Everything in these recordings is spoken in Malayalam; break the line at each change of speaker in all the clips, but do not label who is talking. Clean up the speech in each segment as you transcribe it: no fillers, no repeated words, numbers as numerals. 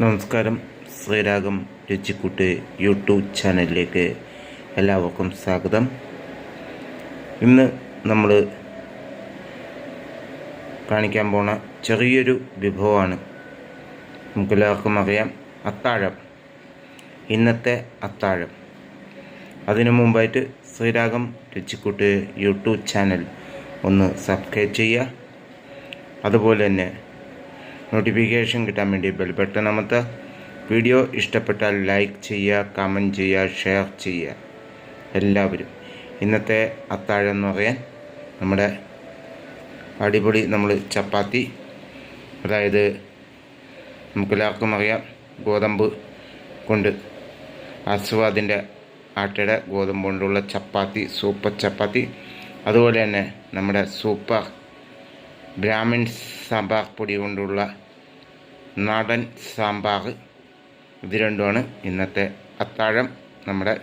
നമസ്കാരം. ശ്രീരാഗം രുചിക്കൂട്ട് യൂട്യൂബ് ചാനലിലേക്ക് എല്ലാവർക്കും സ്വാഗതം. ഇന്ന് നമ്മൾ കാണിക്കാൻ പോണ ചെറിയൊരു വിഭവമാണ്. നമുക്കെല്ലാവർക്കും അറിയാം, അത്താഴം. ഇന്നത്തെ അത്താഴം. അതിനു മുമ്പായിട്ട് ശ്രീരാഗം രുചിക്കൂട്ട് യൂട്യൂബ് ചാനൽ ഒന്ന് സബ്സ്ക്രൈബ് ചെയ്യുക. അതുപോലെ തന്നെ നോട്ടിഫിക്കേഷൻ കിട്ടാൻ വേണ്ടി ബെൽ ബട്ടൺ അമർത്തുക. വീഡിയോ ഇഷ്ടപ്പെട്ടാൽ ലൈക്ക് ചെയ്യുക, കമൻറ്റ് ചെയ്യുക, ഷെയർ ചെയ്യുക. എല്ലാവരും ഇന്നത്തെ അത്താഴം എന്ന് പറയാൻ നമ്മുടെ അടിപൊളി ചപ്പാത്തി, അതായത് നമുക്കെല്ലാവർക്കും അറിയാം, ഗോതമ്പ് കൊണ്ട് ആസ്വാദിൻ്റെ ആട്ടയുടെ ഗോതമ്പ് കൊണ്ടുള്ള ചപ്പാത്തി, സൂപ്പർ ചപ്പാത്തി. അതുപോലെ തന്നെ നമ്മുടെ സൂപ്പർ ബ്രാഹ്മിൺ സാമ്പാർ പൊടി കൊണ്ടുള്ള നാടൻ സാമ്പാർ. ഇത് രണ്ടുമാണ് ഇന്നത്തെ അത്താഴം നമ്മുടെ.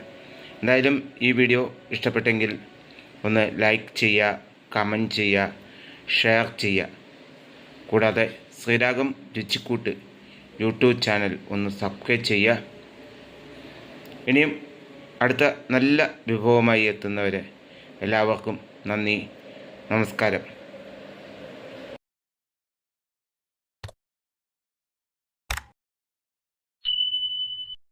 എന്തായാലും ഈ വീഡിയോ ഇഷ്ടപ്പെട്ടെങ്കിൽ ഒന്ന് ലൈക്ക് ചെയ്യുക, കമൻറ്റ് ചെയ്യുക, ഷെയർ ചെയ്യുക. കൂടാതെ ശ്രീരാഗം രുചിക്കൂട്ട് യൂട്യൂബ് ചാനൽ ഒന്ന് സബ്സ്ക്രൈബ് ചെയ്യുക. ഇനിയും അടുത്ത നല്ല വിഭവമായി എത്തുന്നവരെ എല്ലാവർക്കും നന്ദി, നമസ്കാരം.